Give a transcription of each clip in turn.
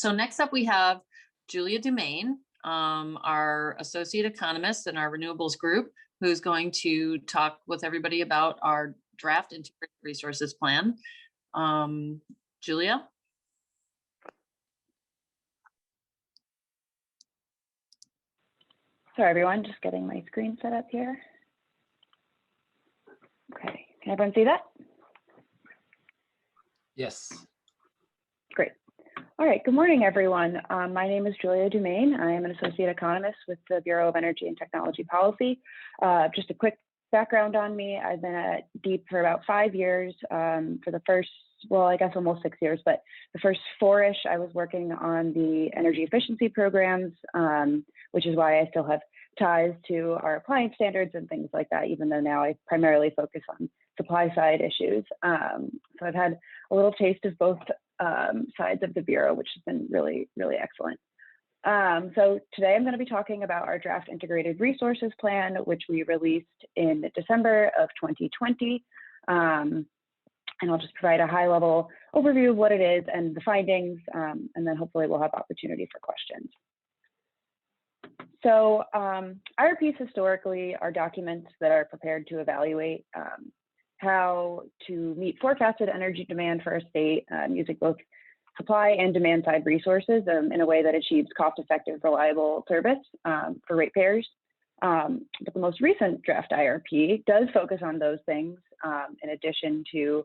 So next up we have Julia Dumaine, our associate economist in our renewables group, who's going to talk with everybody about our draft integrated resources plan. Julia? Sorry, everyone, just getting my screen set up here. Okay, can everyone see that? Yes. Great. All right, good morning, everyone. My name is Julia Dumaine. I am an associate economist with the Bureau of Energy and Technology Policy. Just a quick background on me. I've been at DEEP for about 5 years. For the first, well, I guess almost 6 years, but the first 4-ish, I was working on the energy efficiency programs, which is why I still have ties to our appliance standards and things like that, even though now I primarily focus on supply side issues. So I've had a little taste of both sides of the Bureau, which has been really, really excellent. So today I'm going to be talking about our draft integrated resources plan, which we released in December of 2020. And I'll just provide a high level overview of what it is and the findings, and then hopefully we'll have opportunity for questions. So IRPs historically are documents that are prepared to evaluate how to meet forecasted energy demand for a state using both supply and demand side resources in a way that achieves cost-effective, reliable service for ratepayers. But the most recent draft IRP does focus on those things in addition to,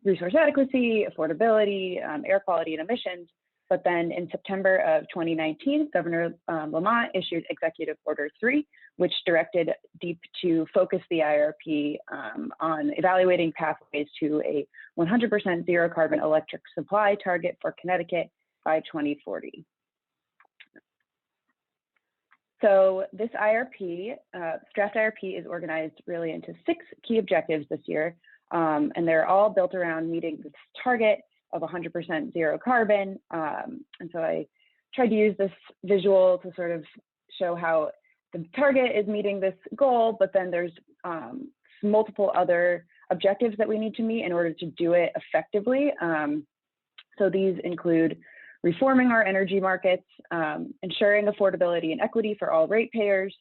resource adequacy, affordability, air quality, and emissions. But then in September of 2019, Governor Lamont issued Executive Order 3, which directed DEEP to focus the IRP on evaluating pathways to a 100% zero carbon electric supply target for Connecticut by 2040. So this IRP, draft IRP is organized really into 6 key objectives this year, and they're all built around meeting this target of 100% zero carbon. And so I tried to use this visual to sort of show how the target is meeting this goal, but then there's multiple other objectives that we need to meet in order to do it effectively. So these include reforming our energy markets, ensuring affordability and equity for all ratepayers,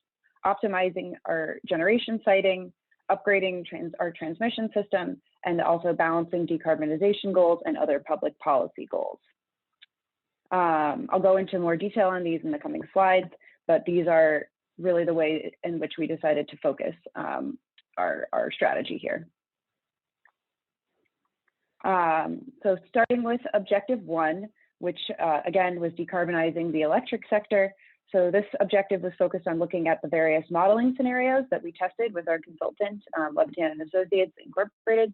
optimizing our generation siting, upgrading our transmission system, and also balancing decarbonization goals and other public policy goals. I'll go into more detail on these in the coming slides, but these are really the way in which we decided to focus our strategy here. So starting with objective 1, which again was decarbonizing the electric sector. So this objective was focused on looking at the various modeling scenarios that we tested with our consultant, Levitan and Associates Incorporated.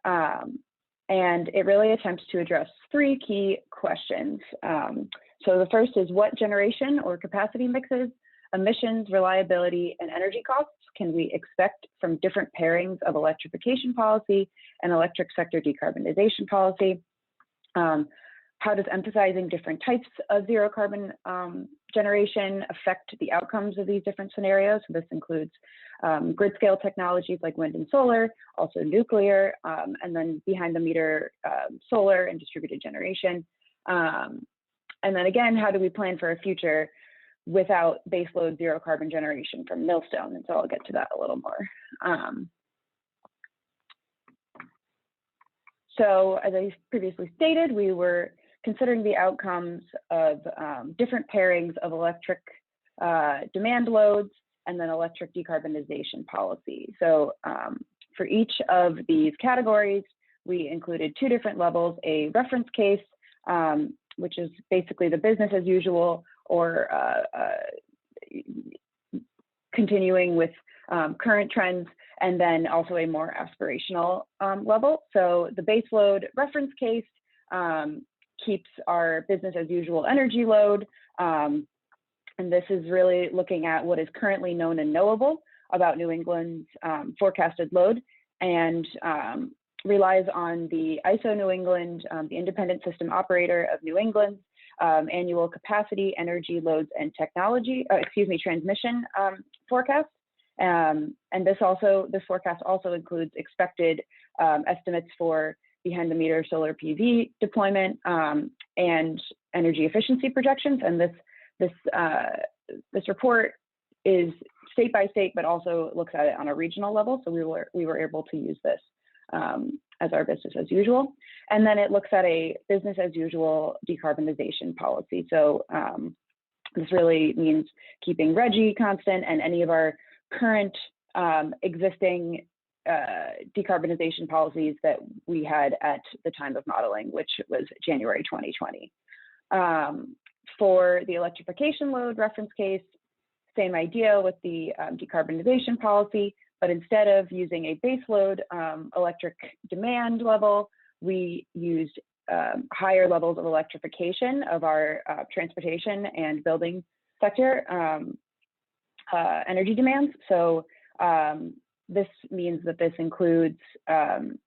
And it really attempts to address 3 key questions. So the first is, what generation or capacity mixes, emissions, reliability, and energy costs can we expect from different pairings of electrification policy and electric sector decarbonization policy? How does emphasizing different types of zero carbon generation affect the outcomes of these different scenarios? So this includes grid scale technologies like wind and solar, also nuclear, and then behind the meter solar and distributed generation. And then again, how do we plan for a future without baseload zero carbon generation from Millstone? And so I'll get to that a little more. So as I previously stated, we were considering the outcomes of different pairings of electric demand loads and then electric decarbonization policy. So for each of these categories, we included 2 different levels: a reference case, which is basically the business as usual, or continuing with current trends, and then also a more aspirational level. So the baseload reference case keeps our business as usual energy load. And this is really looking at what is currently known and knowable about New England's forecasted load, and relies on the ISO New England, the Independent System Operator of New England's annual capacity, energy loads, and transmission forecast. And this forecast also includes expected estimates for behind the meter solar PV deployment, and energy efficiency projections. And this report is state by state, but also looks at it on a regional level. So we were able to use this as our business as usual. And then it looks at a business as usual decarbonization policy. So this really means keeping RGGI constant and any of our current existing decarbonization policies that we had at the time of modeling, which was January 2020. For the electrification load reference case, same idea with the decarbonization policy, but instead of using a base load electric demand level, we used higher levels of electrification of our transportation and building sector energy demands. So this means that this includes the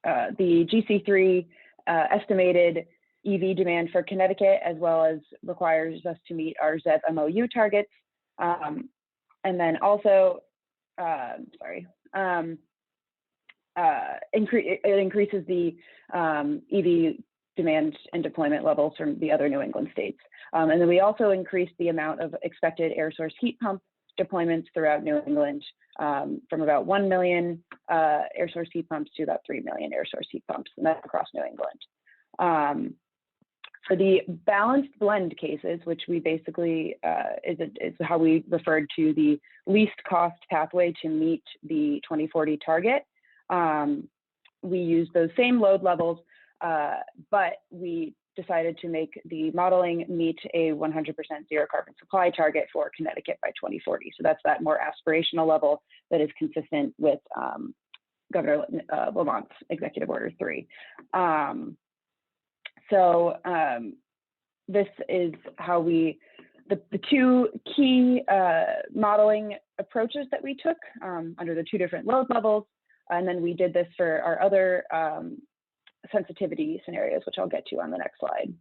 GC3 estimated EV demand for Connecticut, as well as requires us to meet our ZEV MOU targets. And then also, it increases the EV demand and deployment levels from the other New England states. And then we also increased the amount of expected air source heat pump deployments throughout New England from about 1 million air source heat pumps to about 3 million air source heat pumps, and that's across New England. For the balanced blend cases, which we basically is how we referred to the least cost pathway to meet the 2040 target, we used those same load levels, but we decided to make the modeling meet a 100% zero carbon supply target for Connecticut by 2040. So that's that more aspirational level that is consistent with Governor Lamont's Executive Order 3. This is how the two key modeling approaches that we took under the two different load levels. And then we did this for our other sensitivity scenarios, which I'll get to on the next slide.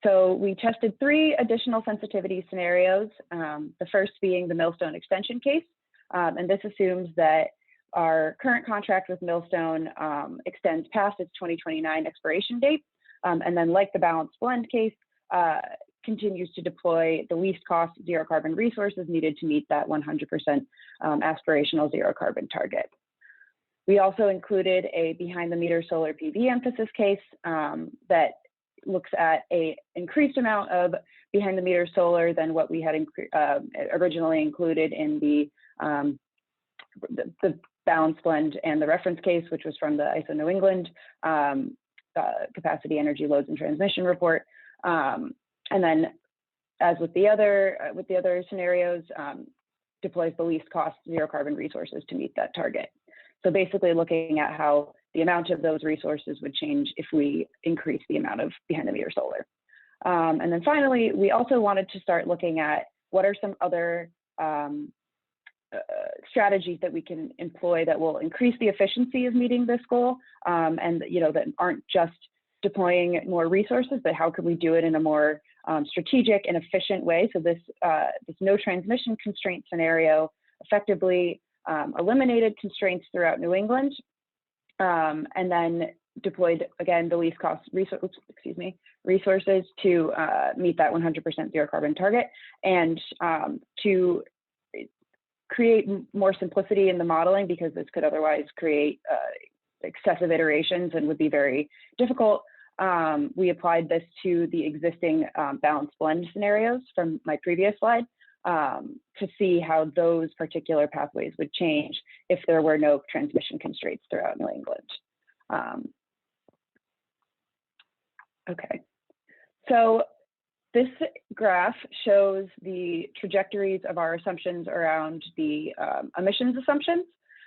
So we tested 3 additional sensitivity scenarios, the first being the Millstone extension case. And this assumes that our current contract with Millstone extends past its 2029 expiration date. And then, like the balanced blend case, continues to deploy the least cost zero carbon resources needed to meet that 100% aspirational zero carbon target. We also included a behind the meter solar PV emphasis case that looks at a increased amount of behind the meter solar than what we had originally included in the balanced blend and the reference case, which was from the ISO New England capacity, energy, loads, and transmission report. And then, as with the other scenarios, deploys the least cost zero carbon resources to meet that target. So basically looking at how the amount of those resources would change if we increase the amount of behind the meter solar. And then finally, we also wanted to start looking at what are some other strategies that we can employ that will increase the efficiency of meeting this goal, and that aren't just deploying more resources, but how can we do it in a more strategic and efficient way? So this no transmission constraint scenario effectively eliminated constraints throughout New England, and then deployed again the least cost resources to meet that 100% zero carbon target, and to create more simplicity in the modeling, because this could otherwise create excessive iterations and would be very difficult. We applied this to the existing balanced blend scenarios from my previous slide to see how those particular pathways would change if there were no transmission constraints throughout New England. Okay, so this graph shows the trajectories of our assumptions around the emissions assumptions.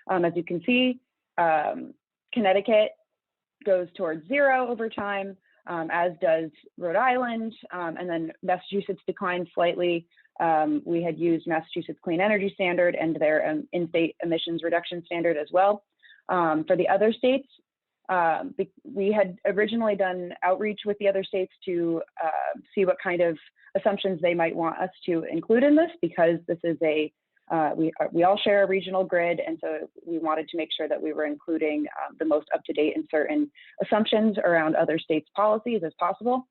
As you can see, Connecticut goes towards 0 over time, as does Rhode Island, and then Massachusetts declined slightly. We had used Massachusetts Clean Energy Standard and their in-state emissions reduction standard as well. For the other states, we had originally done outreach with the other states to see what kind of assumptions they might want us to include in this, because this is we all share a regional grid, and so we wanted to make sure that we were including the most up-to-date and certain assumptions around other states' policies as possible.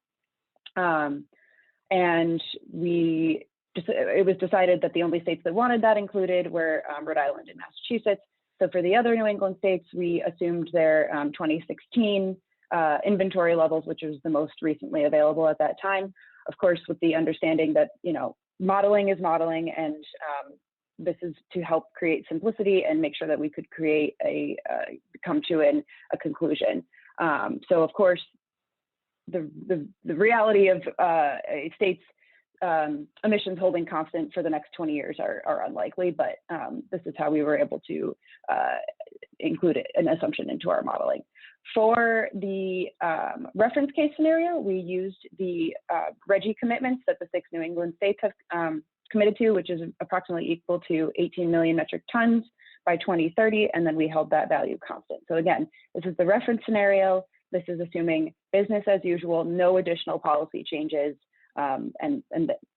And it was decided that the only states that wanted that included were Rhode Island and Massachusetts. So for the other New England states, we assumed their 2016 inventory levels, which was the most recently available at that time. Of course, with the understanding that, modeling is modeling, and this is to help create simplicity and make sure that we could come to a conclusion. So of course, the reality of a state's emissions holding constant for the next 20 years are unlikely, but this is how we were able to include an assumption into our modeling. For the reference case scenario, we used the RGGI commitments that the 6 New England states have committed to, which is approximately equal to 18 million metric tons by 2030, and then we held that value constant. So again, this is the reference scenario. This is assuming business as usual, no additional policy changes, and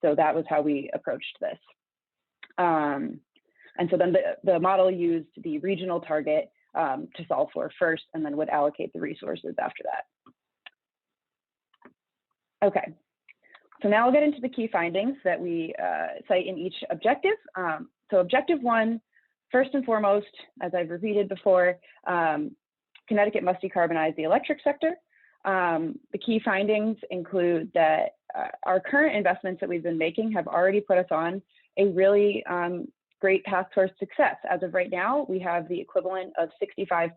so that was how we approached this. And so then the model used the regional target to solve for first, and then would allocate the resources after that. Okay, so now I'll get into the key findings that we cite in each objective. So objective 1, first and foremost, as I've repeated before, Connecticut must decarbonize the electric sector. The key findings include that our current investments that we've been making have already put us on a really great path towards success. As of right now, we have the equivalent of 65%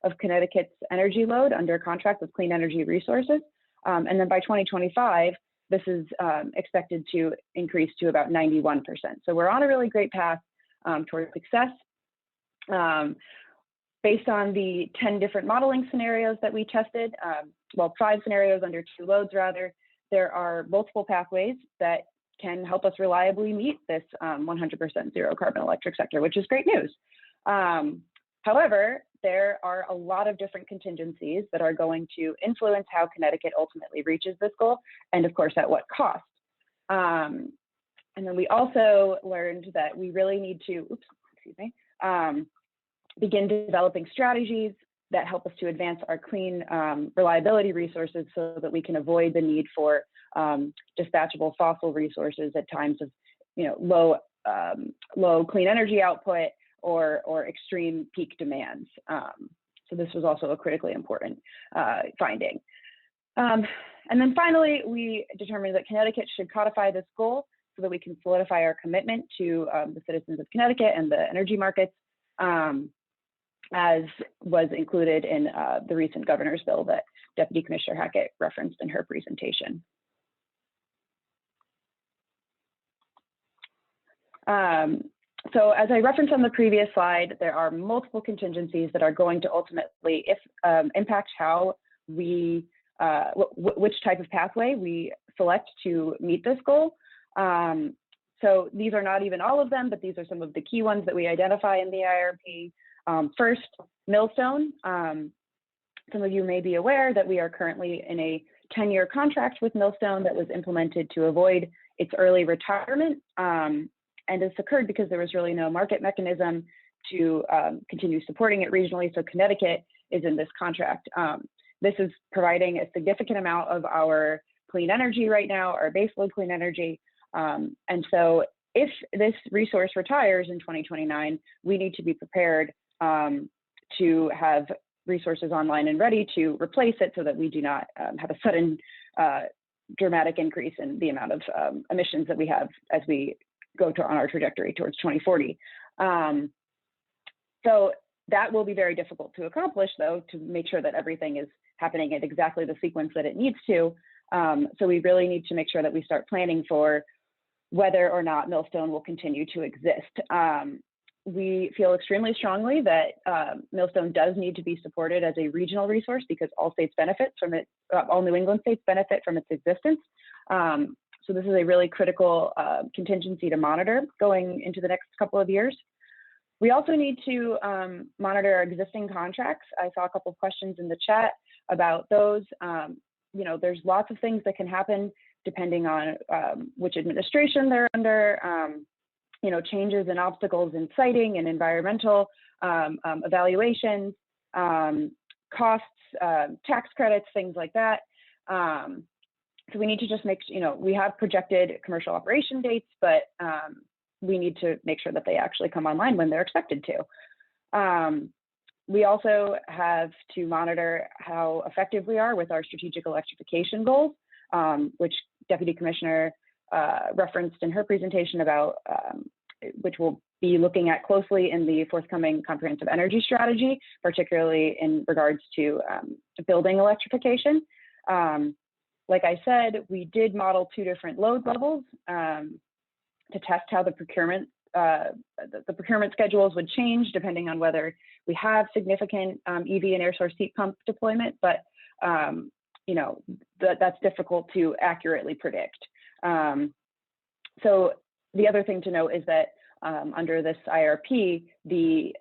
of Connecticut's energy load under contract with clean energy resources. And then by 2025, this is expected to increase to about 91%. So we're on a really great path towards success. Based on the 10 different modeling scenarios that we tested, 5 scenarios under 2 loads rather, there are multiple pathways that can help us reliably meet this 100% zero carbon electric sector, which is great news. However, there are a lot of different contingencies that are going to influence how Connecticut ultimately reaches this goal, and of course, at what cost. And then we also learned that we really need to, begin developing strategies that help us to advance our clean reliability resources so that we can avoid the need for dispatchable fossil resources at times of low clean energy output or extreme peak demands. So this was also a critically important finding. And then finally, we determined that Connecticut should codify this goal so that we can solidify our commitment to the citizens of Connecticut and the energy markets, as was included in the recent governor's bill that Deputy Commissioner Hackett referenced in her presentation. So as I referenced on the previous slide, there are multiple contingencies that are going to ultimately impact how we, which type of pathway we select to meet this goal. So these are not even all of them, but these are some of the key ones that we identify in the IRP. First, Millstone. Some of you may be aware that we are currently in a 10-year contract with Millstone that was implemented to avoid its early retirement. And this occurred because there was really no market mechanism to continue supporting it regionally. So Connecticut is in this contract. This is providing a significant amount of our clean energy right now, our baseload clean energy. And so if this resource retires in 2029, we need to be prepared to have resources online and ready to replace it so that we do not have a sudden dramatic increase in the amount of emissions that we have as we go on our trajectory towards 2040. So that will be very difficult to accomplish, though, to make sure that everything is happening at exactly the sequence that it needs to. So we really need to make sure that we start planning for whether or not Millstone will continue to exist. We feel extremely strongly that Millstone does need to be supported as a regional resource because all states benefit from it, all New England states benefit from its existence. So this is a really critical contingency to monitor going into the next couple of years. We also need to monitor our existing contracts. I saw a couple of questions in the chat about those. There's lots of things that can happen depending on which administration they're under, changes and obstacles in siting and environmental evaluations, costs, tax credits, things like that. So we need to just make, we have projected commercial operation dates, but we need to make sure that they actually come online when they're expected to. We also have to monitor how effective we are with our strategic electrification goals, which Deputy Commissioner referenced in her presentation about, which we'll be looking at closely in the forthcoming comprehensive energy strategy, particularly in regards to building electrification. Like I said, we did model 2 different load levels to test how the procurement schedules would change depending on whether we have significant EV and air source heat pump deployment, but that's difficult to accurately predict. So the other thing to note is that under this IRP, the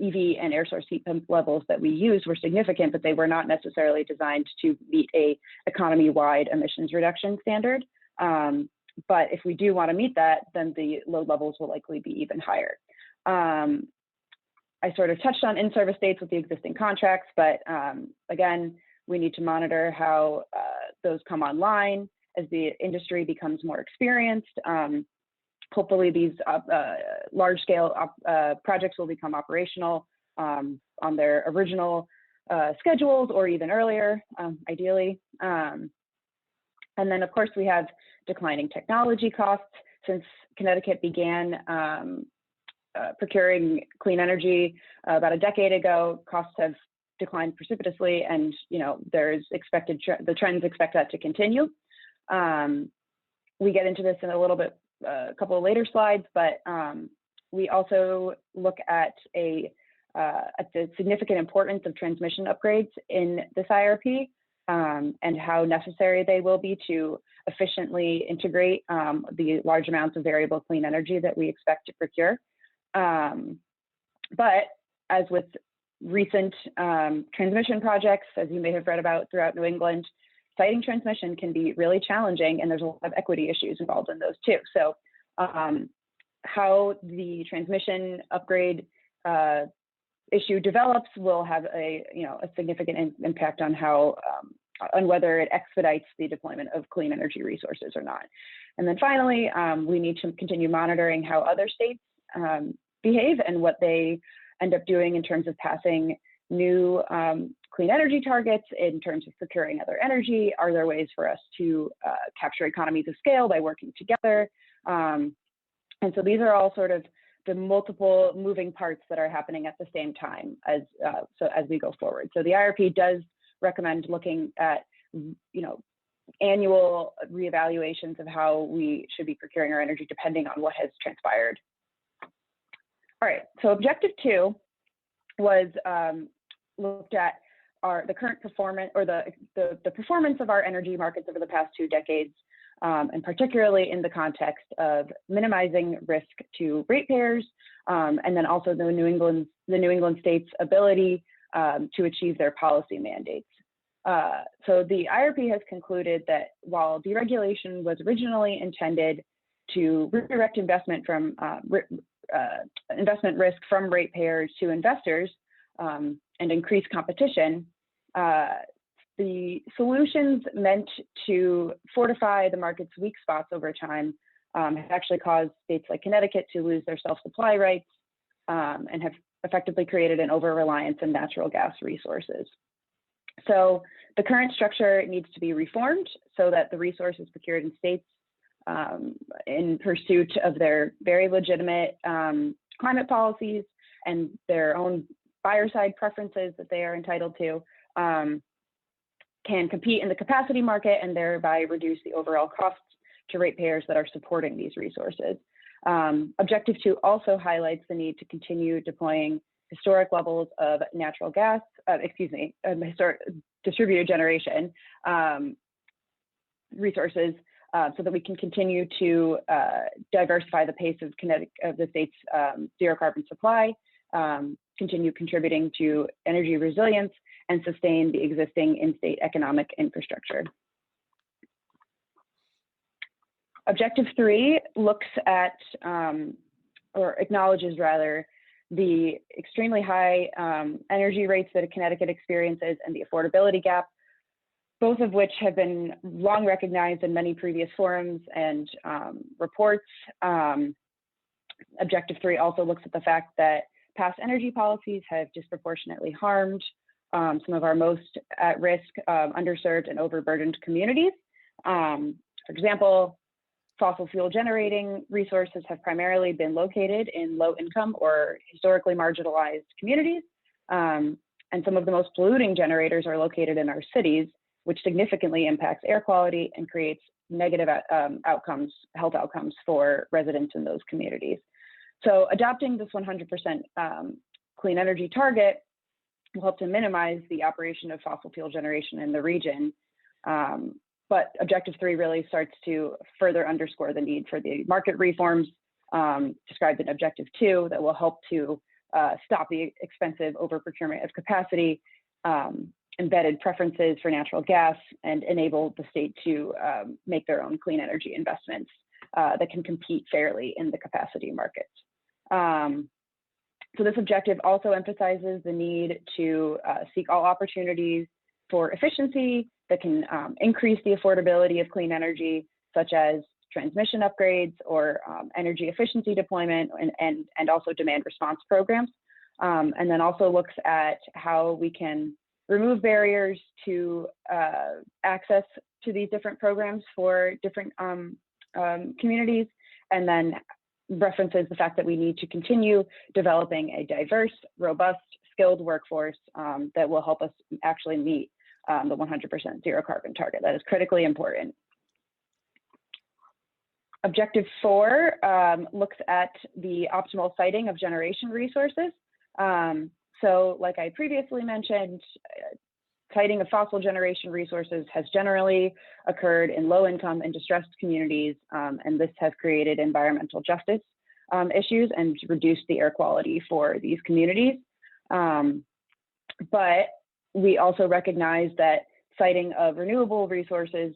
EV and air source heat pump levels that we used were significant, but they were not necessarily designed to meet a economy-wide emissions reduction standard. But if we do want to meet that, then the load levels will likely be even higher. I sort of touched on in-service dates with the existing contracts, but again, we need to monitor how those come online as the industry becomes more experienced. Hopefully these large-scale projects will become operational on their original schedules or even earlier, ideally. And then, of course, we have declining technology costs. Since Connecticut began procuring clean energy about a decade ago, costs have declined precipitously, and there's the trends expect that to continue. We get into this in a couple of later slides, but we also look at the significant importance of transmission upgrades in this IRP and how necessary they will be to efficiently integrate the large amounts of variable clean energy that we expect to procure. But as with recent transmission projects, as you may have read about throughout New England, siting transmission can be really challenging, and there's a lot of equity issues involved in those too. So how the transmission upgrade issue develops will have a significant impact on on whether it expedites the deployment of clean energy resources or not. And then finally, we need to continue monitoring how other states behave and what they end up doing in terms of passing new clean energy targets, in terms of procuring other energy. Are there ways for us to capture economies of scale by working together? And so these are all sort of the multiple moving parts that are happening at the same time as we go forward. So the IRP does recommend looking at annual reevaluations of how we should be procuring our energy depending on what has transpired. All right, so objective 2 was looked at the current performance, or the performance of our energy markets over the past 2 decades, and particularly in the context of minimizing risk to ratepayers, and then also the New England states' ability to achieve their policy mandates. So the IRP has concluded that while deregulation was originally intended to redirect investment risk from ratepayers to investors and increase competition, the solutions meant to fortify the market's weak spots over time have actually caused states like Connecticut to lose their self-supply rights and have effectively created an over-reliance on natural gas resources. So the current structure needs to be reformed so that the resources procured in states in pursuit of their very legitimate climate policies and their own buyer side preferences that they are entitled to can compete in the capacity market and thereby reduce the overall costs to ratepayers that are supporting these resources. Objective 2 also highlights the need to continue deploying historic levels of natural gas, historic distributed generation resources so that we can continue to diversify the pace of the state's zero carbon supply, continue contributing to energy resilience, and sustain the existing in-state economic infrastructure. Objective 3 looks at, or acknowledges rather, the extremely high energy rates that Connecticut experiences and the affordability gap, both of which have been long recognized in many previous forums and reports. Objective 3 also looks at the fact that past energy policies have disproportionately harmed some of our most at risk, underserved and overburdened communities. For example, fossil fuel generating resources have primarily been located in low income or historically marginalized communities. And some of the most polluting generators are located in our cities, which significantly impacts air quality and creates negative outcomes, health outcomes for residents in those communities. So adopting this 100% clean energy target will help to minimize the operation of fossil fuel generation in the region. But Objective 3 really starts to further underscore the need for the market reforms described in Objective 2 that will help to stop the expensive overprocurement of capacity, embedded preferences for natural gas, and enable the state to make their own clean energy investments that can compete fairly in the capacity markets. So this objective also emphasizes the need to seek all opportunities for efficiency that can increase the affordability of clean energy, such as transmission upgrades or energy efficiency deployment and also demand response programs. And then also looks at how we can remove barriers to access to these different programs for different communities, and then references the fact that we need to continue developing a diverse, robust, skilled workforce that will help us actually meet the 100% zero carbon target. That is critically important. Objective 4 looks at the optimal siting of generation resources. So like I previously mentioned, siting of fossil generation resources has generally occurred in low-income and distressed communities, and this has created environmental justice issues and reduced the air quality for these communities. But we also recognize that siting of renewable resources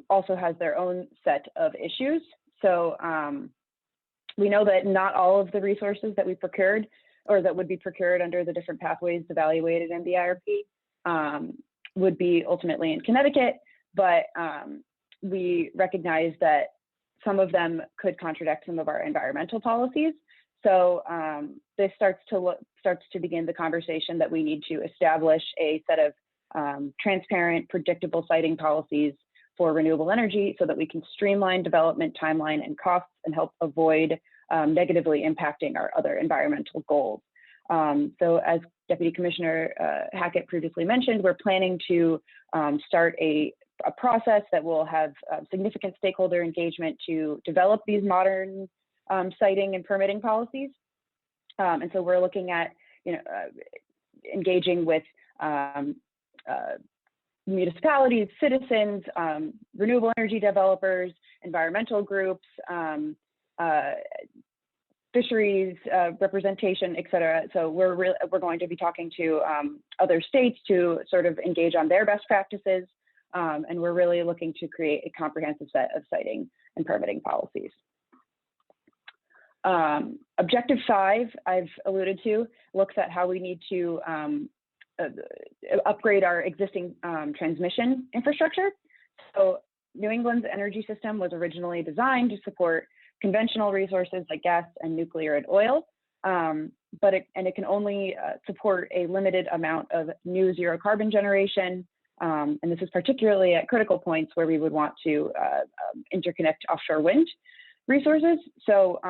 also has their own set of issues. So we know that not all of the resources that we procured or that would be procured under the different pathways evaluated in the IRP would be ultimately in Connecticut, but we recognize that some of them could contradict some of our environmental policies. So this starts to begin the conversation that we need to establish a set of transparent, predictable siting policies for renewable energy so that we can streamline development timeline and costs and help avoid negatively impacting our other environmental goals. So as Deputy Commissioner Hackett previously mentioned, we're planning to start a process that will have significant stakeholder engagement to develop these modern siting and permitting policies. And so we're looking at, engaging with municipalities, citizens, renewable energy developers, environmental groups, fisheries representation, et cetera. So we're going to be talking to other states to sort of engage on their best practices. And we're really looking to create a comprehensive set of siting and permitting policies. Objective 5, I've alluded to, looks at how we need to upgrade our existing transmission infrastructure. So New England's energy system was originally designed to support conventional resources like gas and nuclear and oil, but it can only support a limited amount of new zero carbon generation. And this is particularly at critical points where we would want to interconnect offshore wind resources. So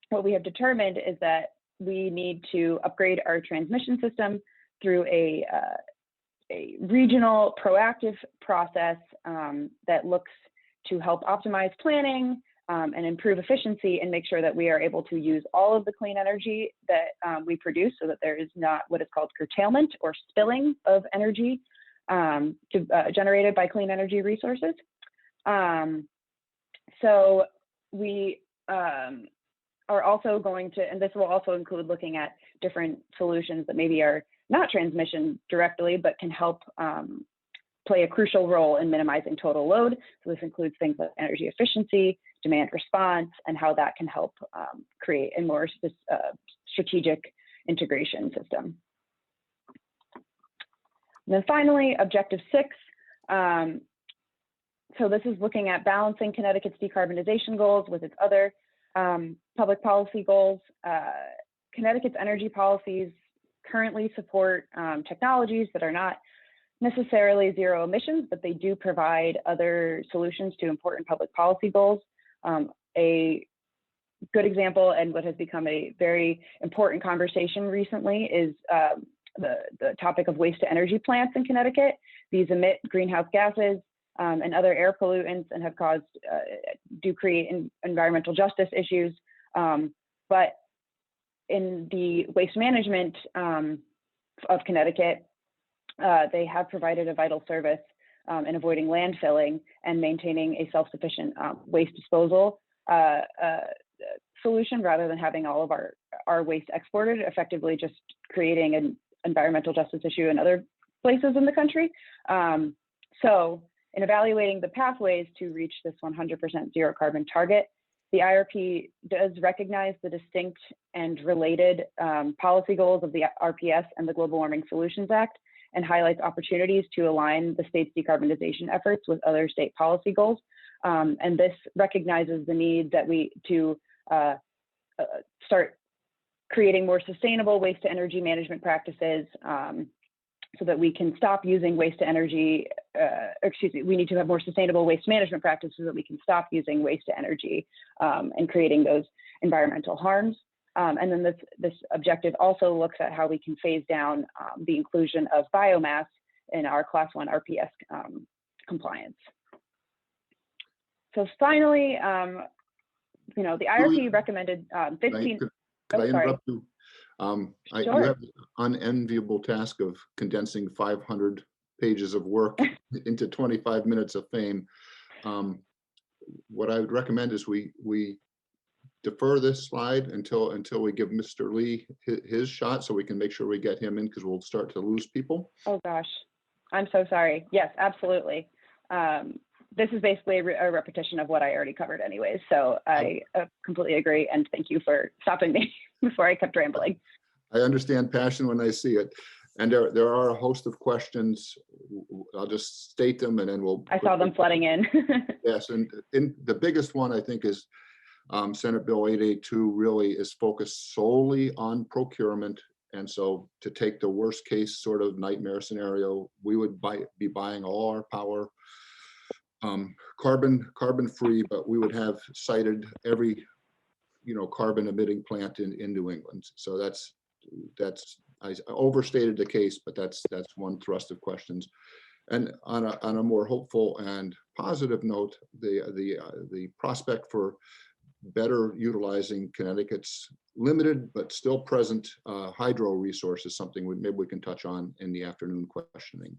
what we have determined is that we need to upgrade our transmission system through a regional proactive process that looks to help optimize planning and improve efficiency and make sure that we are able to use all of the clean energy that we produce so that there is not what is called curtailment or spilling of energy generated by clean energy resources. So we are also going to, and this will also include looking at different solutions that maybe are not transmission directly, but can help play a crucial role in minimizing total load. So this includes things like energy efficiency, demand response, and how that can help create a more strategic integration system. And then finally, Objective 6 So this is looking at balancing Connecticut's decarbonization goals with its other public policy goals. Connecticut's energy policies currently support technologies that are not necessarily zero emissions, but they do provide other solutions to important public policy goals. A good example, and what has become a very important conversation recently, is the topic of waste to energy plants in Connecticut. These emit greenhouse gases and other air pollutants and have do create environmental justice issues. But in the waste management of Connecticut, they have provided a vital service in avoiding landfilling and maintaining a self-sufficient waste disposal solution, rather than having all of our waste exported, effectively just creating an environmental justice issue in other places in the country. So in evaluating the pathways to reach this 100% zero carbon target, the IRP does recognize the distinct and related policy goals of the RPS and the Global Warming Solutions Act, and highlights opportunities to align the state's decarbonization efforts with other state policy goals. And this recognizes the need that to start creating more sustainable waste to energy management practices, so that we can stop using waste to energy, we need to have more sustainable waste management practices so that we can stop using waste to energy and creating those environmental harms. And then this objective also looks at how we can phase down the inclusion of biomass in our Class 1 RPS compliance. So finally, the IRP recommended 15. Could I interrupt you? Sure. You have the unenviable task of condensing 500 pages of work into 25 minutes of fame. What I would recommend is we defer this slide until we give Mr. Lee his shot, so we can make sure we get him in, because we'll start to lose people. Oh gosh, I'm so sorry. Yes, absolutely. This is basically a repetition of what I already covered anyways. So I completely agree. And thank you for stopping me before I kept rambling. I understand passion when I see it. And there are a host of questions. I'll just state them and then we'll. I saw them flooding in. Yes, and the biggest one I think is Senate Bill 882 really is focused solely on procurement. And so to take the worst case sort of nightmare scenario, we would be buying all our power carbon free, but we would have cited every carbon emitting plant in New England. So that's I overstated the case, but that's one thrust of questions. And on a more hopeful and positive note, the prospect for better utilizing Connecticut's limited but still present hydro resource is something maybe we can touch on in the afternoon questioning.